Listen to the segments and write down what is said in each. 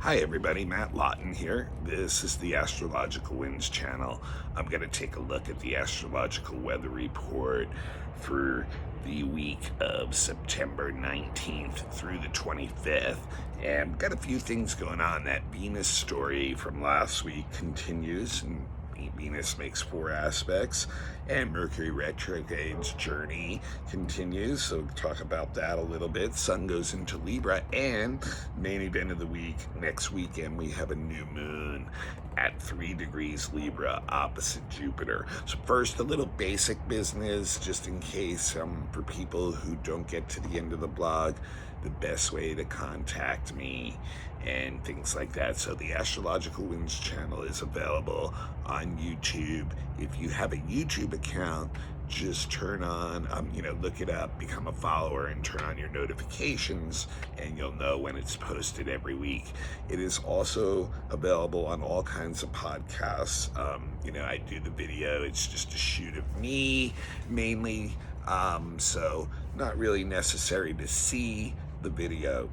Hi everybody, Matt Lawton here. This is the Astrological Winds channel. I'm going to take a look at the astrological weather report for the week of September 19th through the 25th. And we've got a few things going on. That Venus story from last week continues, and Venus makes 4 aspects, and Mercury retrograde's journey continues, so we'll talk about that a little bit. Sun goes into Libra, and main event of the week, next weekend, we have a new moon at 3 degrees Libra opposite Jupiter. So first, a little basic business, just in case, for people who don't get to the end of the blog, the best way to contact me and things like that. So the Astrological Winds channel is available on YouTube. If you have a YouTube account, just turn on, look it up, become a follower, and turn on your notifications, and you'll know when it's posted every week. It is also available on all kinds of podcasts. I do the video, it's just a shoot of me, mainly, so not really necessary to see the video.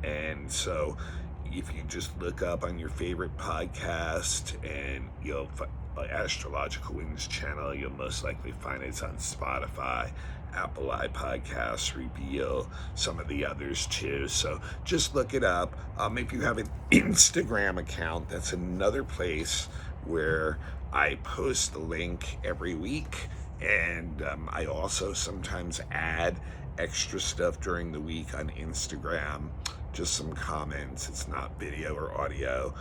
And so if you just look up on your favorite podcast and you'll Astrological Winds channel, you'll most likely find it's on Spotify, Apple iPodcasts, Reveal, some of the others too. So just look it up. If you have an Instagram account, that's another place where I post the link every week. And I also sometimes add extra stuff during the week on Instagram, just some comments. It's not video or audio,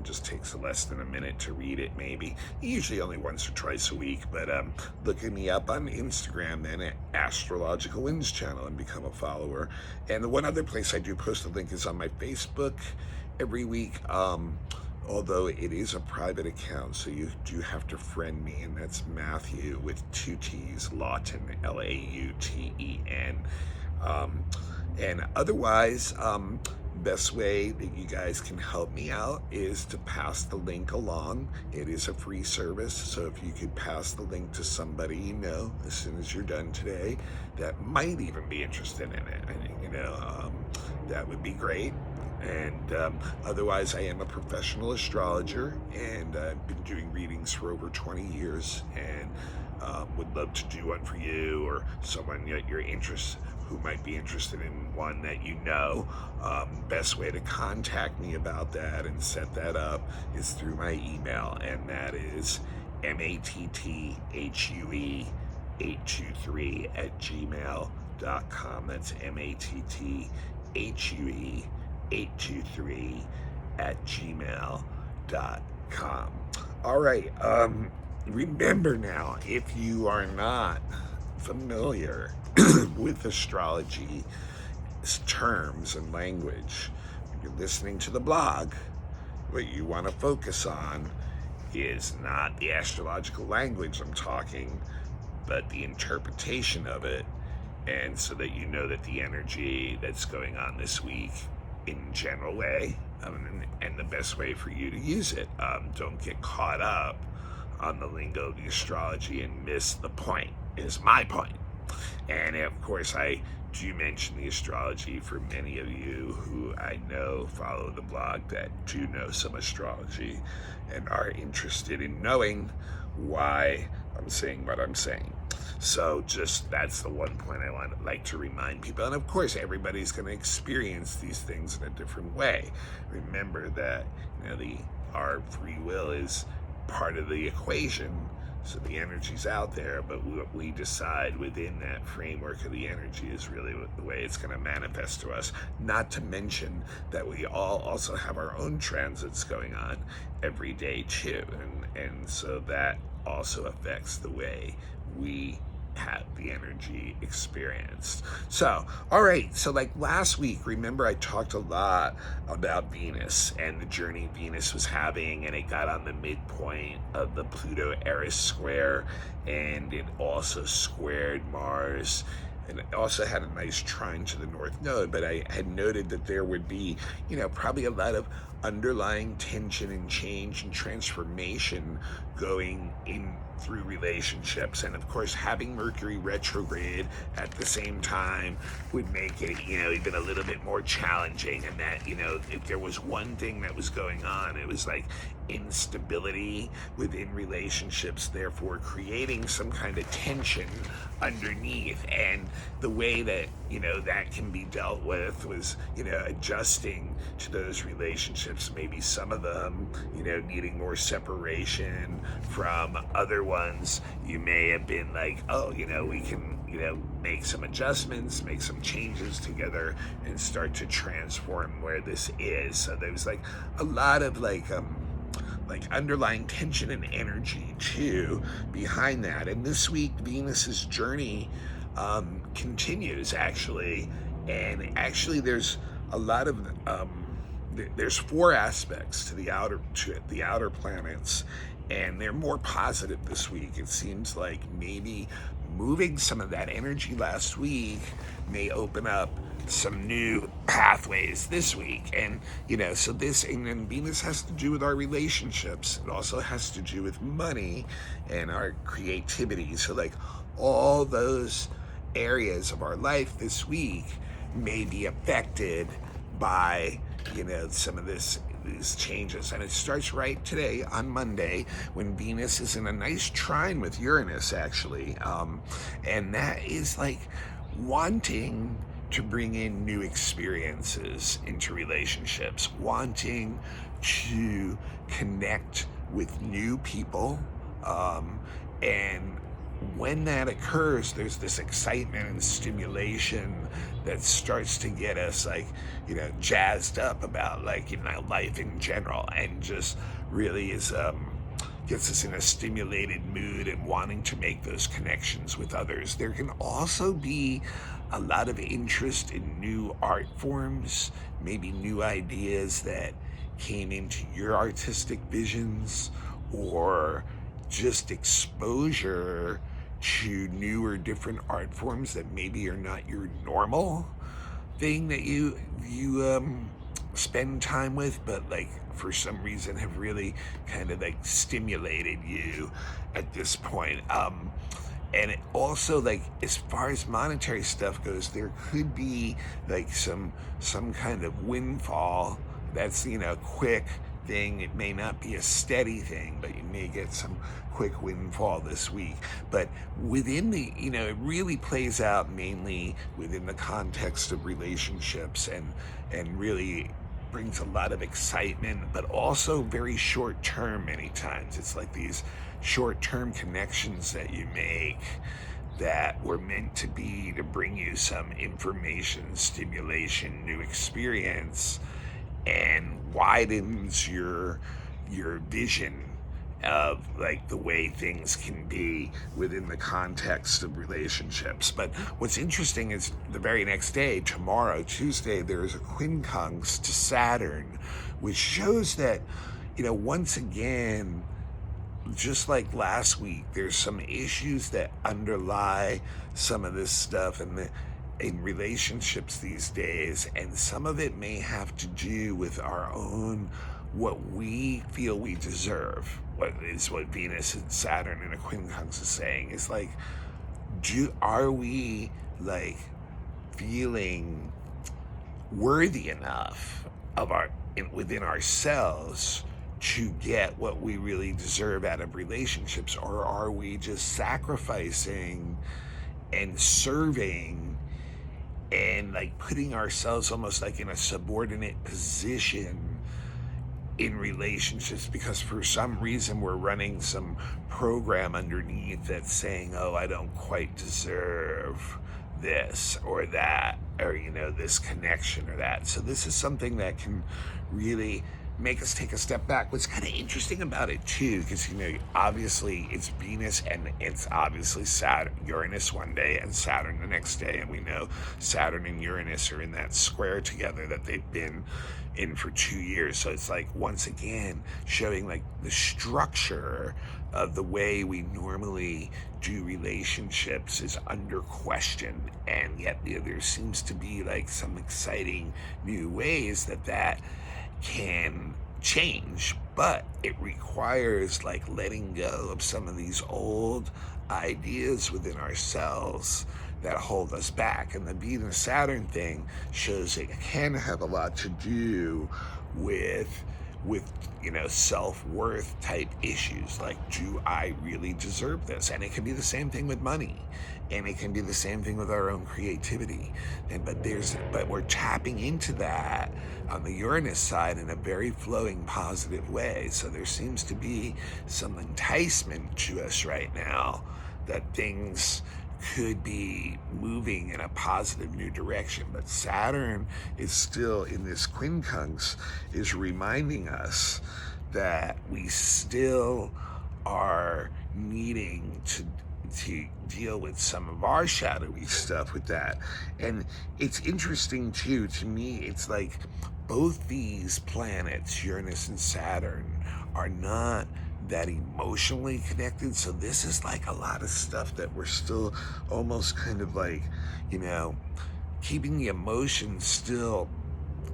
just takes less than a minute to read it, maybe, usually only once or twice a week. But look me up on Instagram then at Astrological Winds channel and become a follower. And the one other place I do post a link is on my Facebook every week, although it is a private account, so you do have to friend me, and that's Matthew with 2 T's, Lawton, Lauten. And otherwise, best way that you guys can help me out is to pass the link along. It is a free service, so if you could pass the link to somebody you know as soon as you're done today that might even be interested in it, that would be great. And otherwise, I am a professional astrologer, and I've been doing readings for over 20 years, and would love to do one for you or someone who might be interested in one that you know. Best way to contact me about that and set that up is through my email, and that is matthue823@gmail.com. That's matthue823@gmail.com. All right. Remember now, if you are not familiar with astrology terms and language, when you're listening to the blog, what you want to focus on is not the astrological language I'm talking, but the interpretation of it, and so that you know that the energy that's going on this week in a general way, and the best way for you to use it. Don't get caught up on the lingo of the astrology and miss the point, is my point. And of course, I do mention the astrology for many of you who I know follow the blog that do know some astrology and are interested in knowing why I'm saying what I'm saying. So just that's the one point I like to remind people. And of course, everybody's going to experience these things in a different way. Remember that our free will is part of the equation. So the energy's out there, but what we decide within that framework of the energy is really the way it's going to manifest to us. Not to mention that we all also have our own transits going on every day too. And so that also affects the way we have the energy experienced. So, all right, so like last week, remember I talked a lot about Venus and the journey Venus was having, and it got on the midpoint of the Pluto-Eris square, and it also squared Mars and it also had a nice trine to the North Node, but I had noted that there would be, probably a lot of underlying tension and change and transformation going in through relationships. And of course, having Mercury retrograde at the same time would make it, even a little bit more challenging. And that, if there was one thing that was going on, it was like instability within relationships, therefore creating some kind of tension underneath. And the way that, that can be dealt with was, adjusting to those relationships, maybe some of them, needing more separation from other ones. You may have been like, oh, we can, make some adjustments, make some changes together and start to transform where this is. So there was like a lot of like underlying tension and energy too behind that. And this week Venus's journey continues actually, and actually there's a lot of there's 4 aspects to the outer planets, and they're more positive this week. It seems like maybe moving some of that energy last week may open up some new pathways this week. And so this, and then Venus has to do with our relationships. It also has to do with money and our creativity. So like all those areas of our life this week may be affected by some of these changes. And it starts right today on Monday when Venus is in a nice trine with Uranus actually, and that is like wanting to bring in new experiences into relationships, wanting to connect with new people, and when that occurs, there's this excitement and stimulation that starts to get us like, jazzed up about like, life in general, and just really is, gets us in a stimulated mood and wanting to make those connections with others. There can also be a lot of interest in new art forms, maybe new ideas that came into your artistic visions, or just exposure to new or different art forms that maybe are not your normal thing that you spend time with, but like for some reason have really kind of like stimulated you at this point. And it also, like, as far as monetary stuff goes, there could be like some kind of windfall that's, quick thing. It may not be a steady thing, but you may get some quick windfall this week. But within the, it really plays out mainly within the context of relationships, and really brings a lot of excitement, but also very short term many times. It's like these short term connections that you make that were meant to be to bring you some information, stimulation, new experience, and widens your vision of like the way things can be within the context of relationships. But what's interesting is the very next day, tomorrow, Tuesday, there is a quincunx to Saturn, which shows that, once again, just like last week, there's some issues that underlie some of this stuff in relationships these days, and some of it may have to do with our own, what we feel we deserve. What Venus and Saturn in a quincunx is saying is like, are we like feeling worthy enough of within ourselves to get what we really deserve out of relationships, or are we just sacrificing and serving and like putting ourselves almost like in a subordinate position in relationships because for some reason we're running some program underneath that's saying, oh, I don't quite deserve this or that, or this connection or that. So this is something that can really make us take a step back. What's kind of interesting about it too, because obviously it's Venus and it's obviously Saturn, Uranus one day and Saturn the next day, and we know Saturn and Uranus are in that square together that they've been in for 2 years. So it's like once again showing like the structure of the way we normally do relationships is under question, and yet there seems to be like some exciting new ways that can change, but it requires like letting go of some of these old ideas within ourselves that hold us back. And the Venus Saturn thing shows it can have a lot to do with self-worth type issues, like, do I really deserve this? And it can be the same thing with money, and it can be the same thing with our own creativity. But we're tapping into that on the Uranus side in a very flowing positive way. So there seems to be some enticement to us right now that things could be moving in a positive new direction. But Saturn is still in this quincunx, is reminding us that we still are needing to deal with some of our shadowy stuff with that. And it's interesting too, to me, it's like both these planets, Uranus and Saturn, are not that emotionally connected. So this is like a lot of stuff that we're still almost kind of like, keeping the emotions still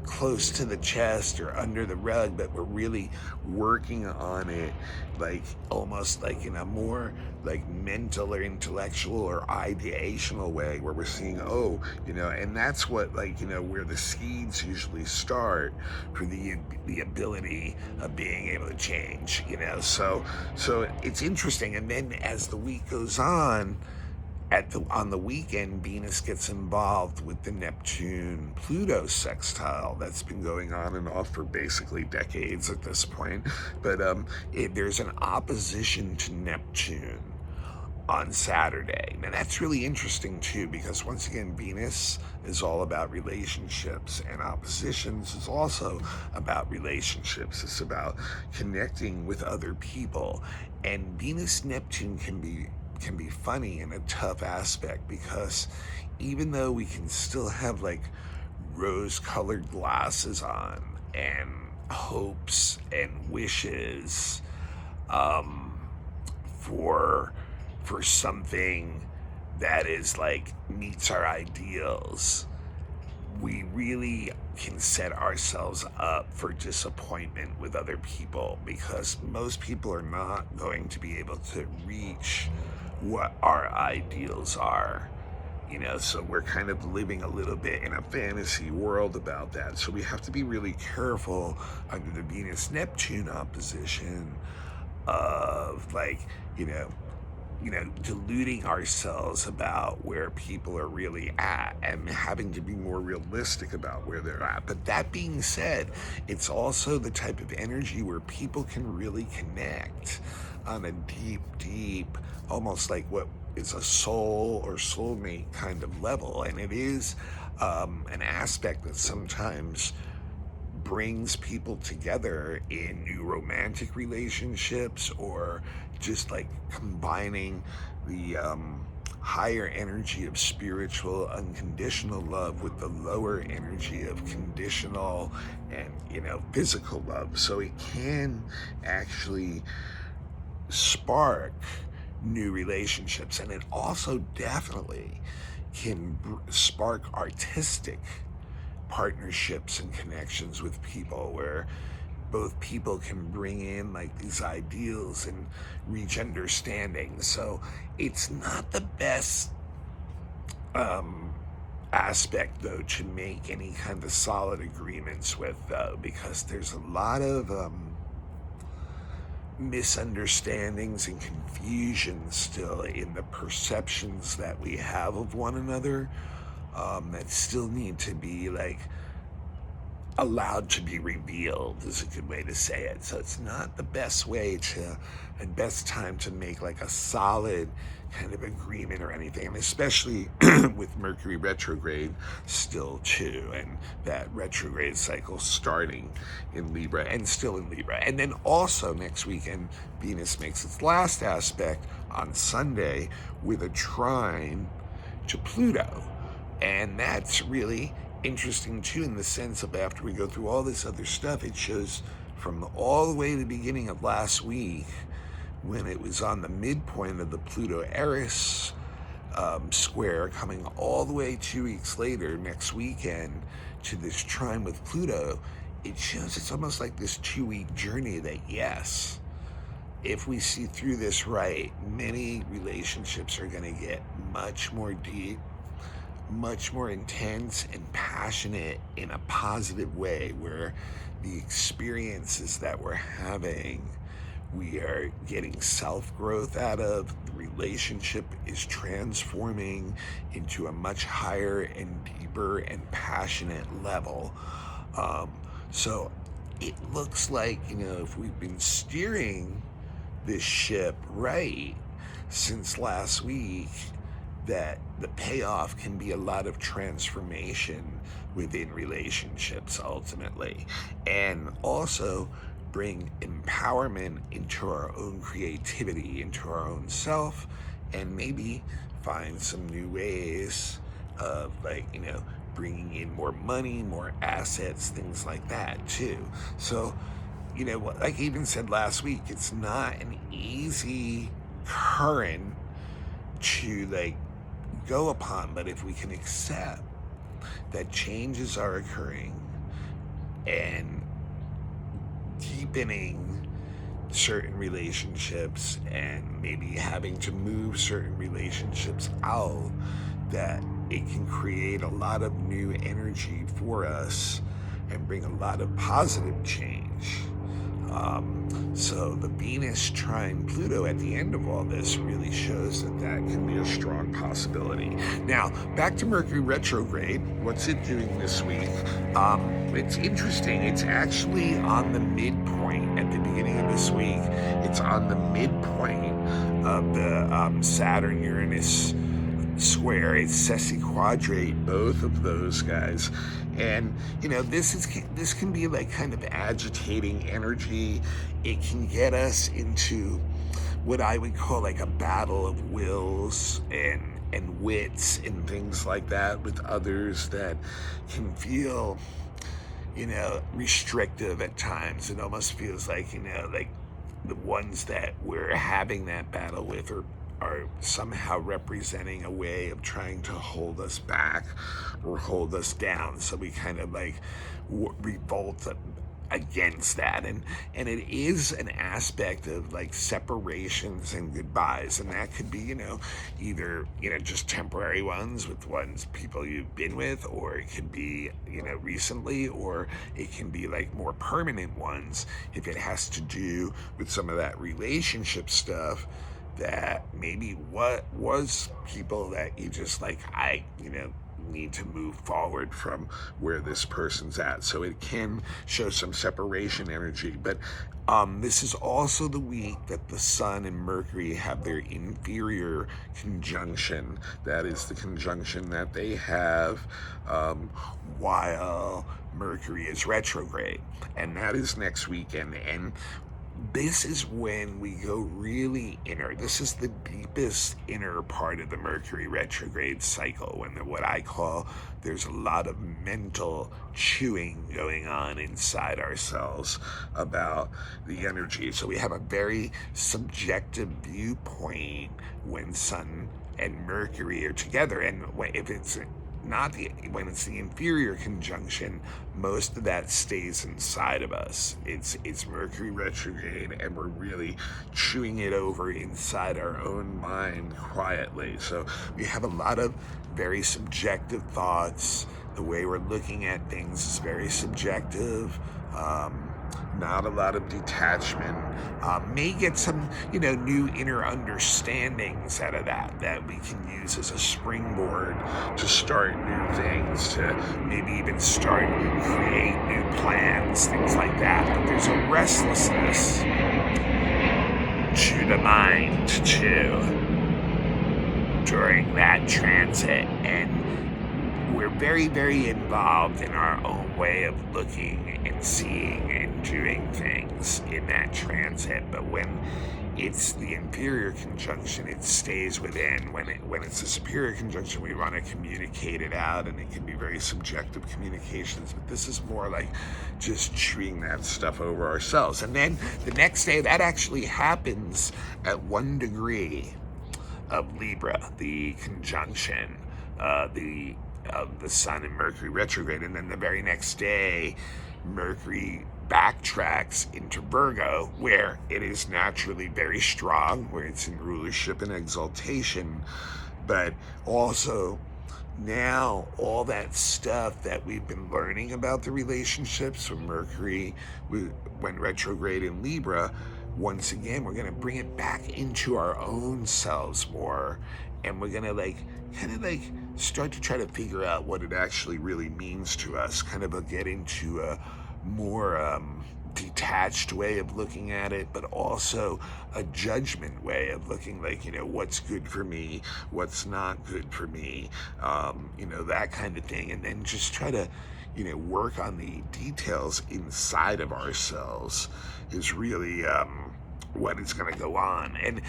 close to the chest or under the rug, but we're really working on it, like almost like in a more like mental or intellectual or ideational way, where we're seeing, and that's what, like, where the seeds usually start for the ability of being able to change, so it's interesting. And then as the week goes on, on the weekend, Venus gets involved with the Neptune-Pluto sextile that's been going on and off for basically decades at this point. But there's an opposition to Neptune on Saturday. Now that's really interesting too, because once again, Venus is all about relationships, and oppositions is also about relationships. It's about connecting with other people. And Venus-Neptune can be funny in a tough aspect, because even though we can still have like rose-colored glasses on and hopes and wishes for something that is like meets our ideals, we really can set ourselves up for disappointment with other people, because most people are not going to be able to reach what our ideals are, so we're kind of living a little bit in a fantasy world about that. So we have to be really careful under the Venus-Neptune opposition of like, deluding ourselves about where people are really at, and having to be more realistic about where they're at. But that being said, it's also the type of energy where people can really connect on a deep, almost like what is a soul or soulmate kind of level. And it is an aspect that sometimes brings people together in new romantic relationships, or just like combining the higher energy of spiritual unconditional love with the lower energy of conditional and physical love. So it can actually spark new relationships, and it also definitely can spark artistic partnerships and connections with people, where both people can bring in like these ideals and reach understanding. So it's not the best aspect though to make any kind of solid agreements with, though, because there's a lot of misunderstandings and confusion still in the perceptions that we have of one another, that still need to be like allowed to be revealed is a good way to say it. So it's not the best way to, and best time to make like a solid kind of agreement or anything, and especially with Mercury retrograde still too, and that retrograde cycle starting in Libra and still in Libra. And then also next weekend, Venus makes its last aspect on Sunday with a trine to Pluto. And that's really interesting too, in the sense of after we go through all this other stuff, it shows from all the way to the beginning of last week, when it was on the midpoint of the Pluto Eris square, coming all the way 2 weeks later, next weekend, to this trine with Pluto. It shows it's almost like this 2-week journey that, yes, if we see through this right, many relationships are going to get much more deep, much more intense and passionate in a positive way, where the experiences that we're having, we are getting self-growth out of. The relationship is transforming into a much higher and deeper and passionate level. So it looks like, if we've been steering this ship right since last week, that the payoff can be a lot of transformation within relationships ultimately, and also bring empowerment into our own creativity, into our own self, and maybe find some new ways of bringing in more money, more assets, things like that too. So, like I even said last week, it's not an easy current to go upon, but if we can accept that changes are occurring and deepening certain relationships and maybe having to move certain relationships out, that it can create a lot of new energy for us and bring a lot of positive change. So the Venus trine Pluto at the end of all this really shows that can be a strong possibility. Now, back to Mercury retrograde. What's it doing this week? It's interesting. It's actually on the midpoint at the beginning of this week. It's on the midpoint of the Saturn-Uranus square. It's sesquiquadrate both of those guys, and this can be kind of agitating energy. It can get us into what I would call a battle of wills and wits and things like that with others that can feel restrictive at times. It almost feels like the ones that we're having that battle with are somehow representing a way of trying to hold us back or hold us down. So we kind of revolt against that, and it is an aspect of separations and goodbyes, and that could be either just temporary ones with people you've been with, or it could be recently, or it can be more permanent ones if it has to do with some of that relationship stuff that maybe what was people that you just I need to move forward from where this person's at. So it can show some separation energy. But this is also the week that the Sun and Mercury have their inferior conjunction. That is the conjunction that they have while Mercury is retrograde. And that is next weekend. And this is when we go really inner. This is the deepest inner part of the Mercury retrograde cycle, when what I call there's a lot of mental chewing going on inside ourselves about the energy. So we have a very subjective viewpoint when Sun and Mercury are together, and if it's when it's the inferior conjunction, most of that stays inside of us. It's Mercury retrograde, and we're really chewing it over inside our own mind quietly. So we have a lot of very subjective thoughts. The way we're looking at things is very subjective. not a lot of detachment. May get some, new inner understandings out of that we can use as a springboard to start new things, to maybe even start create new plans, things like that. But there's a restlessness to the mind too during that transit, and we're very, very involved in our own way of looking and seeing and doing things in that transit. But when it's the inferior conjunction, it stays within. When it's a superior conjunction, we want to communicate it out, and it can be very subjective communications. But this is more like just chewing that stuff over ourselves. And then the next day, that actually happens at 1 degree of Libra, the conjunction, of the Sun and Mercury retrograde. And then the very next day, Mercury backtracks into Virgo, where it is naturally very strong, where it's in rulership and exaltation. But also now all that stuff that we've been learning about the relationships from Mercury when retrograde in Libra, once again, we're going to bring it back into our own selves more. And we're going to kind of start to try to figure out what it actually really means to us, kind of get into a more detached way of looking at it, but also a judgment way of looking, what's good for me, what's not good for me, that kind of thing. And then just try to, work on the details inside of ourselves is really what is going to go on. And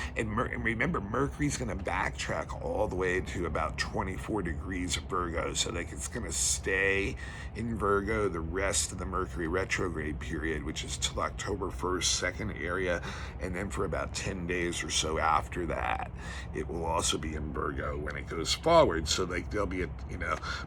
remember, Mercury's going to backtrack all the way to about 24 degrees of Virgo. So it's going to stay in Virgo the rest of the Mercury retrograde period, which is till October 1st, second area. And then for about 10 days or so after that, it will also be in Virgo when it goes forward. So there'll be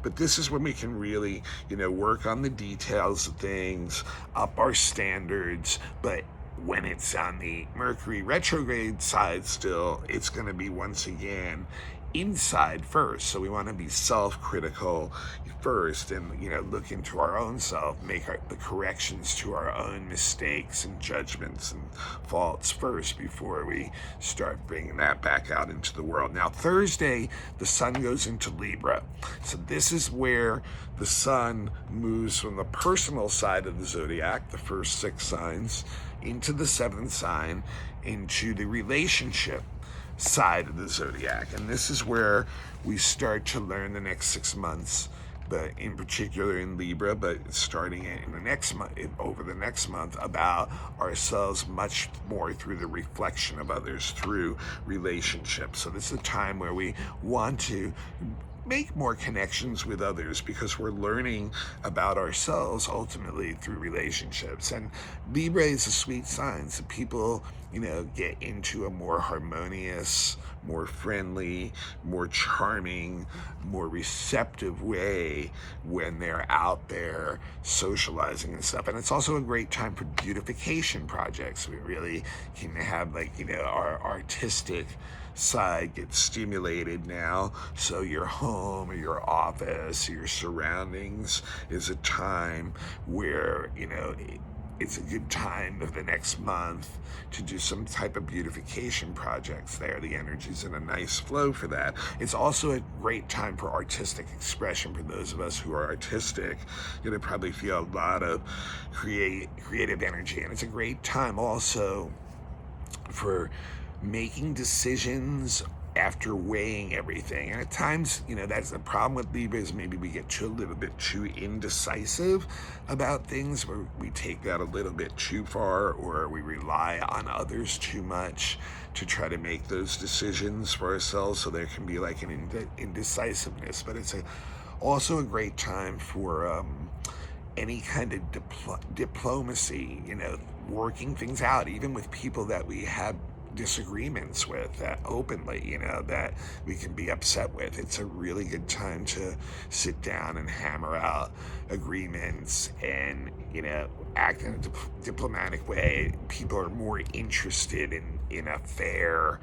but this is when we can really, work on the details of things, up our standards. But when it's on the Mercury retrograde side still, it's going to be once again inside first. So we want to be self-critical first and, look into our own self, make the corrections to our own mistakes and judgments and faults first before we start bringing that back out into the world. Now, Thursday, the Sun goes into Libra. So this is where the Sun moves from the personal side of the zodiac, the first 6 signs, into the 7th sign, into the relationship side of the zodiac. And this is where we start to learn the next 6 months, but in particular in Libra, but starting in the next month, over the next month, about ourselves much more through the reflection of others, through relationships. So this is a time where we want to make more connections with others because we're learning about ourselves ultimately through relationships. And Libra is a sweet sign. So people, get into a more harmonious, more friendly, more charming, more receptive way when they're out there socializing and stuff. And it's also a great time for beautification projects. We really can have our artistic side gets stimulated now. So your home or your office or your surroundings is a time where, it's a good time of the next month to do some type of beautification projects there. The energy's in a nice flow for that. It's also a great time for artistic expression for those of us who are artistic. You'll probably feel a lot of creative energy. And it's a great time also for making decisions after weighing everything. And at times, that's the problem with Libra, is maybe we get a little bit too indecisive about things, where we take that a little bit too far, or we rely on others too much to try to make those decisions for ourselves. So there can be an indecisiveness. But it's also a great time for any kind of diplomacy, working things out, even with people that we have disagreements with, that openly, that we can be upset with. It's a really good time to sit down and hammer out agreements and, act in a diplomatic way. People are more interested in a fair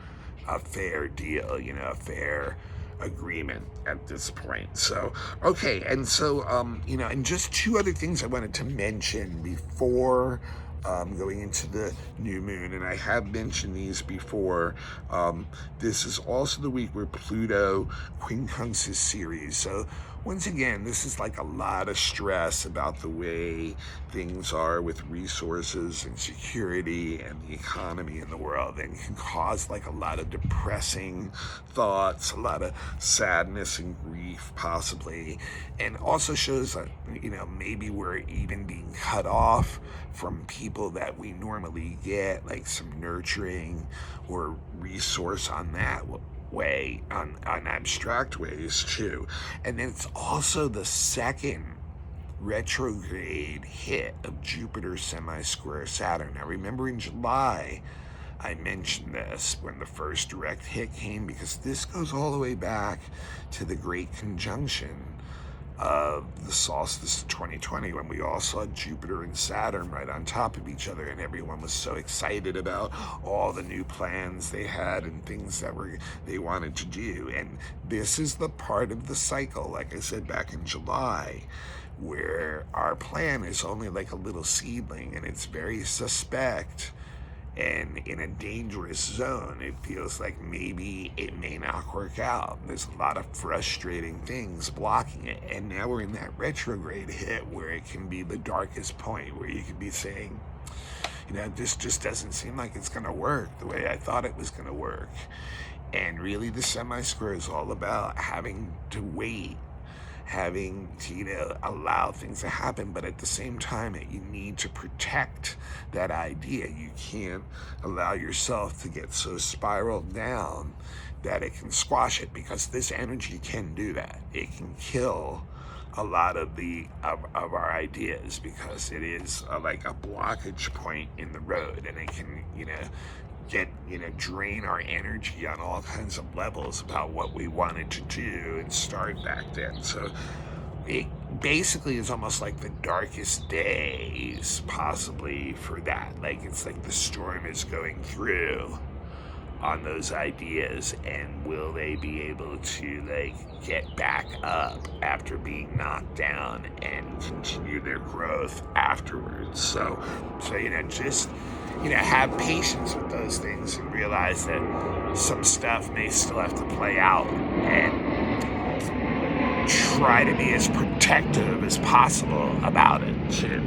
deal, a fair agreement at this point. So, okay. And so, and just 2 other things I wanted to mention before going into the new moon. And I have mentioned these before. This is also the week where Pluto quincunxes Ceres. So once again, this is like a lot of stress about the way things are with resources and security and the economy in the world, and can cause like a lot of depressing thoughts, a lot of sadness and grief possibly, and also shows that, maybe we're even being cut off from people that we normally get like some nurturing or resource on that way, on abstract ways too. And then it's also the second retrograde hit of Jupiter semi-square Saturn. Now remember, in July I mentioned this when the first direct hit came, because this goes all the way back to the great conjunction of the solstice of 2020, when we all saw Jupiter and Saturn right on top of each other, and everyone was so excited about all the new plans they had and things that they wanted to do. And this is the part of the cycle, like I said back in July, where our plan is only like a little seedling, and it's very suspect and in a dangerous zone. It feels like maybe it may not work out. There's a lot of frustrating things blocking it. And now we're in that retrograde hit where it can be the darkest point, where you can be saying, this just doesn't seem like it's going to work the way I thought it was going to work. And really, the semi-square is all about having to wait, having to allow things to happen, but at the same time you need to protect that idea. You can't allow yourself to get so spiraled down that it can squash it, because this energy can do that. It can kill a lot of our ideas, because it is like a blockage point in the road, and it can drain our energy on all kinds of levels about what we wanted to do and start back then. So it basically is almost like the darkest days possibly for that. Like, it's like the storm is going through on those ideas, and will they be able to get back up after being knocked down and continue their growth afterwards? So just have patience with those things, and realize that some stuff may still have to play out, and try to be as protective as possible about it too.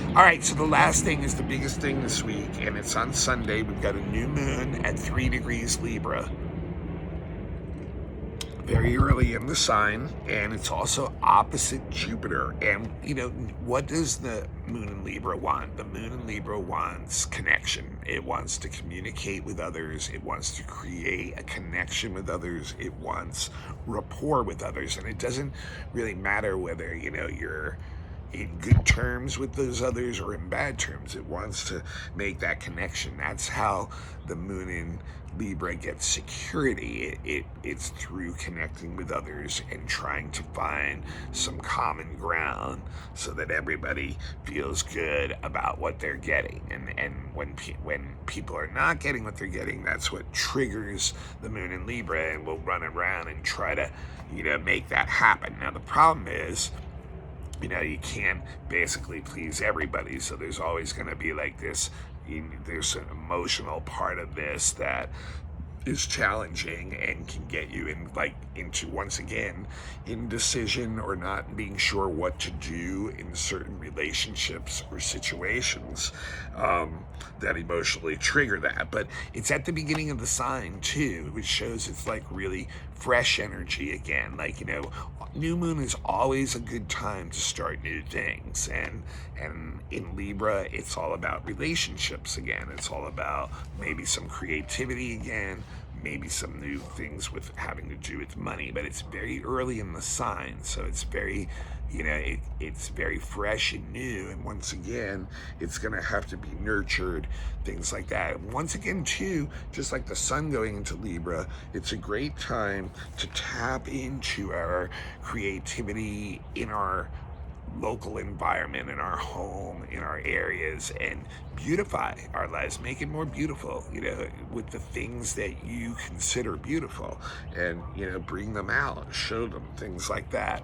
All right, so the last thing is the biggest thing this week, and it's on Sunday. We've got a new moon at 3 degrees Libra, very early in the sign, and it's also opposite Jupiter. And what does the moon in Libra want? The moon in Libra wants connection. It wants to communicate with others. It wants to create a connection with others. It wants rapport with others. And it doesn't really matter whether you're in good terms with those others or in bad terms. It wants to make that connection. That's how the moon in Libra gets security. It's through connecting with others and trying to find some common ground so that everybody feels good about what they're getting. And when people are not getting what they're getting, that's what triggers the moon in Libra, and will run around and try to make that happen. Now the problem is, you can't basically please everybody, so there's always going to be like this, there's an emotional part of this that is challenging and can get you into once again indecision, or not being sure what to do in certain relationships or situations that emotionally trigger that. But it's at the beginning of the sign too, which shows it's like really fresh energy again. New moon is always a good time to start new things, and in Libra it's all about relationships again. It's all about maybe some creativity again, maybe some new things with having to do with money, but it's very early in the sign, so it's very it's very fresh and new, and once again it's going to have to be nurtured, things like that. And once again too, just like the sun going into Libra, it's a great time to tap into our creativity in our local environment, in our home, in our areas, and beautify our lives, make it more beautiful, with the things that you consider beautiful, and bring them out, show them, things like that.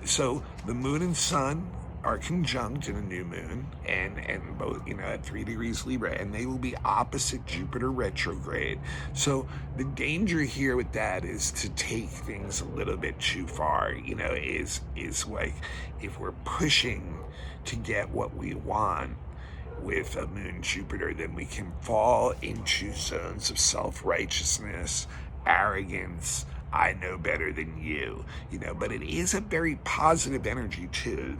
So the moon and sun are conjunct in a new moon, and both, at 3 degrees Libra, and they will be opposite Jupiter retrograde. So the danger here with that is to take things a little bit too far. Is like, if we're pushing to get what we want with a moon Jupiter, then we can fall into zones of self-righteousness, arrogance, I know better than you, but it is a very positive energy too.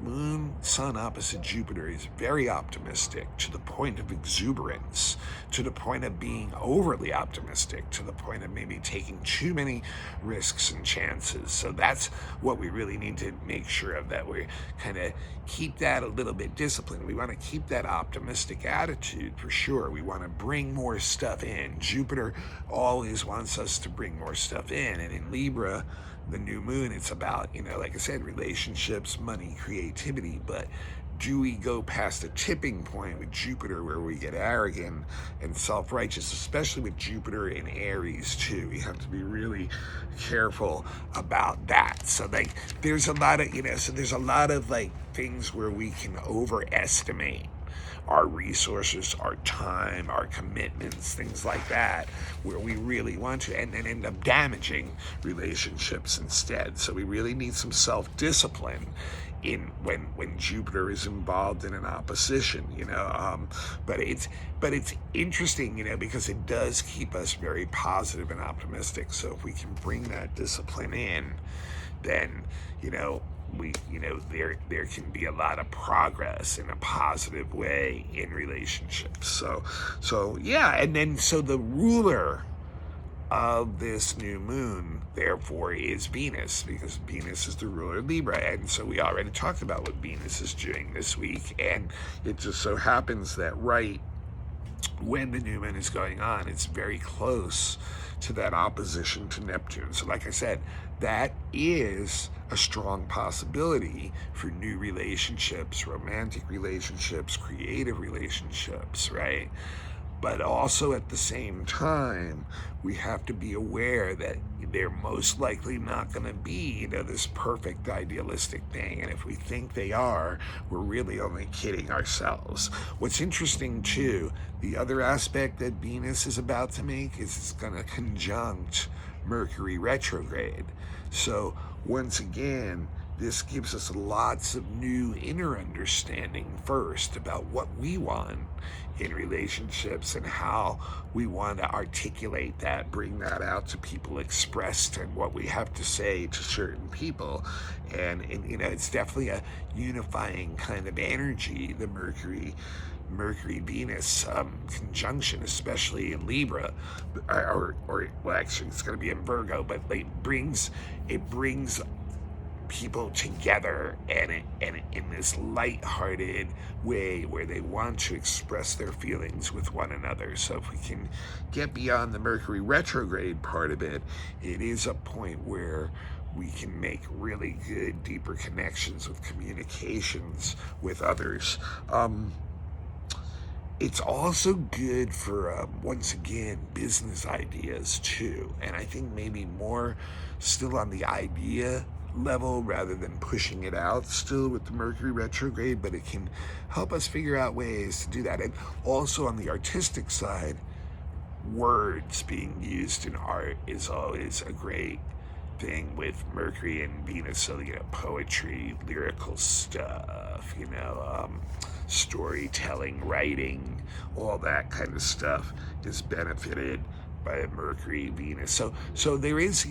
Moon, Sun opposite Jupiter is very optimistic, to the point of exuberance, to the point of being overly optimistic, to the point of maybe taking too many risks and chances. So that's what we really need to make sure of, that we kind of keep that a little bit disciplined. We want to keep that optimistic attitude for sure. We want to bring more stuff in. Jupiter always wants us to bring more stuff in. And in Libra, the new moon, it's about, like I said, relationships, money, creativity. But do we go past a tipping point with Jupiter where we get arrogant and self-righteous, especially with Jupiter in Aries too? We have to be really careful about that. So there's a lot of things where we can overestimate our resources, our time, our commitments, things like that, where we really want to, and then end up damaging relationships instead. So we really need some self-discipline when Jupiter is involved in an opposition, but it's interesting, because it does keep us very positive and optimistic. So if we can bring that discipline in, then there can be a lot of progress in a positive way in relationships. So yeah, and then so the ruler of this new moon, therefore, is Venus, because Venus is the ruler of Libra. And so we already talked about what Venus is doing this week, and it just so happens that right when the new moon is going on, it's very close to that opposition to Neptune. So like I said, that is a strong possibility for new relationships, romantic relationships, creative relationships, right? But also at the same time, we have to be aware that they're most likely not going to be, this perfect idealistic thing. And if we think they are, we're really only kidding ourselves. What's interesting too, the other aspect that Venus is about to make is it's going to conjunct Mercury retrograde. So once again, this gives us lots of new inner understanding first about what we want in relationships and how we want to articulate that, bring that out to people, express and what we have to say to certain people. And it's definitely a unifying kind of energy, the Mercury-Venus conjunction, especially in Libra, or well, actually it's going to be in Virgo, but it brings people together and in this light-hearted way where they want to express their feelings with one another. So if we can get beyond the Mercury retrograde part of it, it is a point where we can make really good, deeper connections with communications with others. It's also good for, once again, business ideas too. And I think maybe more still on the idea level rather than pushing it out still with the Mercury retrograde, but it can help us figure out ways to do that. And also on the artistic side, words being used in art is always a great thing with Mercury and Venus. So, poetry, lyrical stuff, storytelling, writing, all that kind of stuff is benefited by Mercury, Venus. So there is,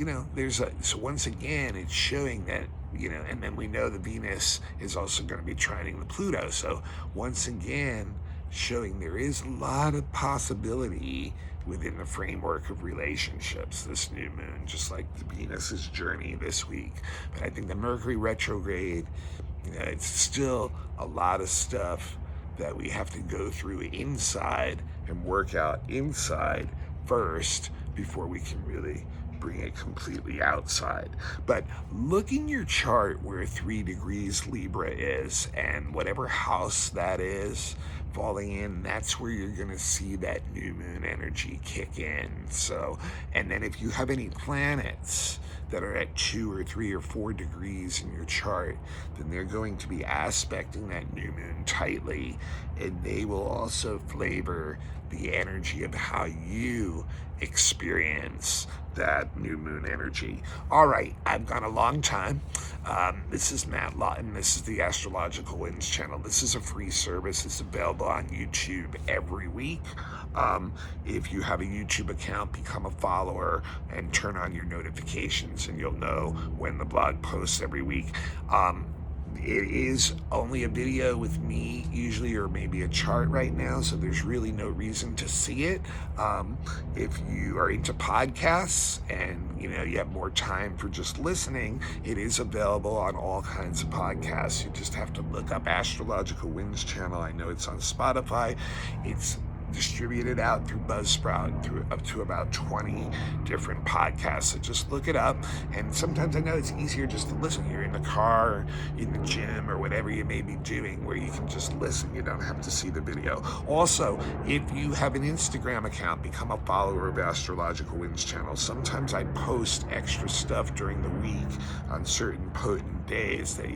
so once again, it's showing that, and then we know the Venus is also going to be trining the Pluto. So once again, showing there is a lot of possibility within the framework of relationships, this new moon, just like the Venus's journey this week. But I think the Mercury retrograde, it's still a lot of stuff that we have to go through inside and work out inside first before we can really bring it completely outside. But look in your chart where 3 degrees Libra is, and whatever house that is falling in, that's where you're going to see that new moon energy kick in. So, and then if you have any planets that are at 2 or 3 or 4 degrees in your chart, then they're going to be aspecting that new moon tightly, and they will also flavor the energy of how you experience that new moon energy. All right, I've gone a long time. This is Matt Lawton. This is the Astrological Winds channel. This is a free service. It's available on YouTube every week. If you have a YouTube account, become a follower and turn on your notifications, and you'll know when the blog posts every week. It is only a video with me usually, or maybe a chart right now, so there's really no reason to see it. If you are into podcasts and you have more time for just listening, it is available on all kinds of podcasts. You just have to look up Astrological Winds channel. I know it's on Spotify. It's distributed out through Buzzsprout through up to about 20 different podcasts. So just look it up. And sometimes I know it's easier just to listen. You're in the car, or in the gym, or whatever you may be doing, where you can just listen. You don't have to see the video. Also, if you have an Instagram account, become a follower of Astrological Winds channel. Sometimes I post extra stuff during the week on certain potent days that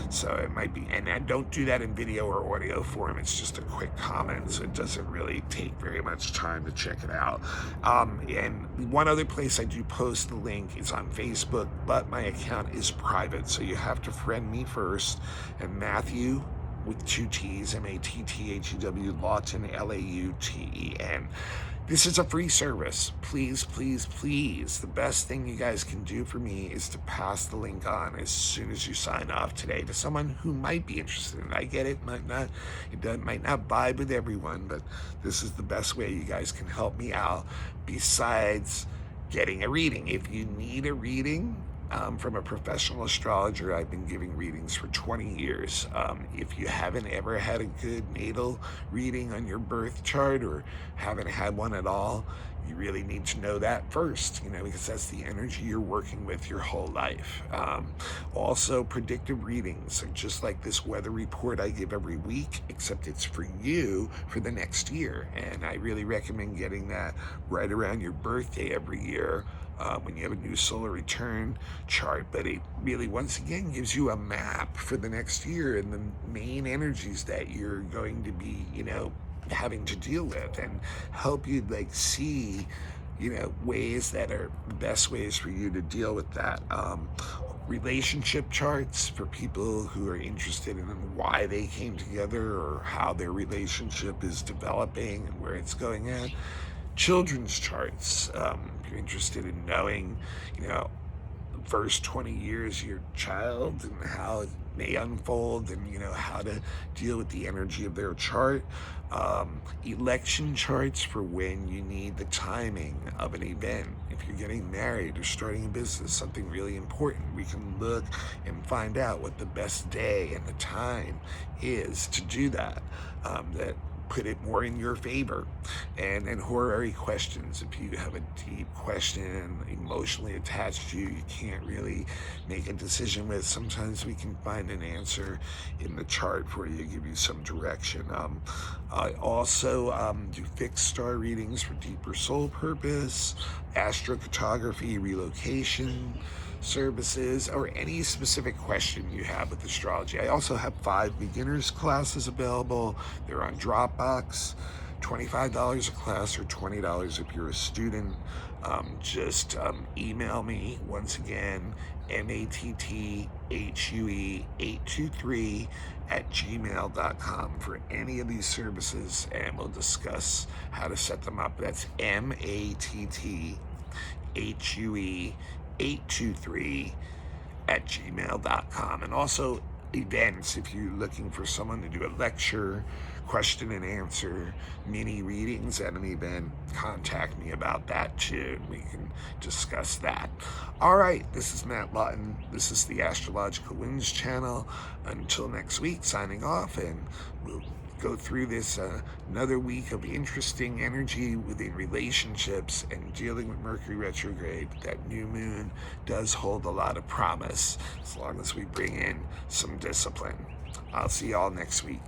so it might be, and I don't do that in video or audio form. It's just a quick comment, so it doesn't really take very much time to check it out. And one other place I do post the link is on Facebook, but my account is private, so you have to friend me first. And Matthew, with 2 T's, Matthew Lawton, Lauten. This is a free service. Please, please, please. The best thing you guys can do for me is to pass the link on as soon as you sign off today to someone who might be interested in it. I get it, might not vibe with everyone, but this is the best way you guys can help me out besides getting a reading. If you need a reading, from a professional astrologer, I've been giving readings for 20 years. If you haven't ever had a good natal reading on your birth chart, or haven't had one at all, you really need to know that first, because that's the energy you're working with your whole life. Also, predictive readings are just like this weather report I give every week, except it's for you for the next year. And I really recommend getting that right around your birthday every year, when you have a new solar return chart. But it really, once again, gives you a map for the next year and the main energies that you're going to be, having to deal with, and help you see, ways that are the best ways for you to deal with that. Relationship charts for people who are interested in why they came together, or how their relationship is developing and where it's going at. Children's charts, if you're interested in knowing, the first 20 years of your child and how it may unfold, and how to deal with the energy of their chart. Election charts for when you need the timing of an event. If you're getting married or starting a business, something really important, we can look and find out what the best day and the time is to do that. That put it more in your favor. And horary questions. If you have a deep question emotionally attached to you, you can't really make a decision with, sometimes we can find an answer in the chart for you, give you some direction. I also do fixed star readings for deeper soul purpose, astrocartography, relocation services, or any specific question you have with astrology. I also have 5 beginners classes available. They're on Dropbox, $25 a class, or $20 if you're a student. Just email me, once again, matthue823 for any of these services, and we'll discuss how to set them up. That's matthue823 and also events. If you're looking for someone to do a lecture, question and answer, mini readings at an event, contact me about that too, and we can discuss that. All right, this is Matt Lawton. This is the Astrological Winds channel. Until next week, signing off, and we'll go through this another week of interesting energy within relationships and dealing with Mercury retrograde. That new moon does hold a lot of promise, as long as we bring in some discipline. I'll see y'all next week.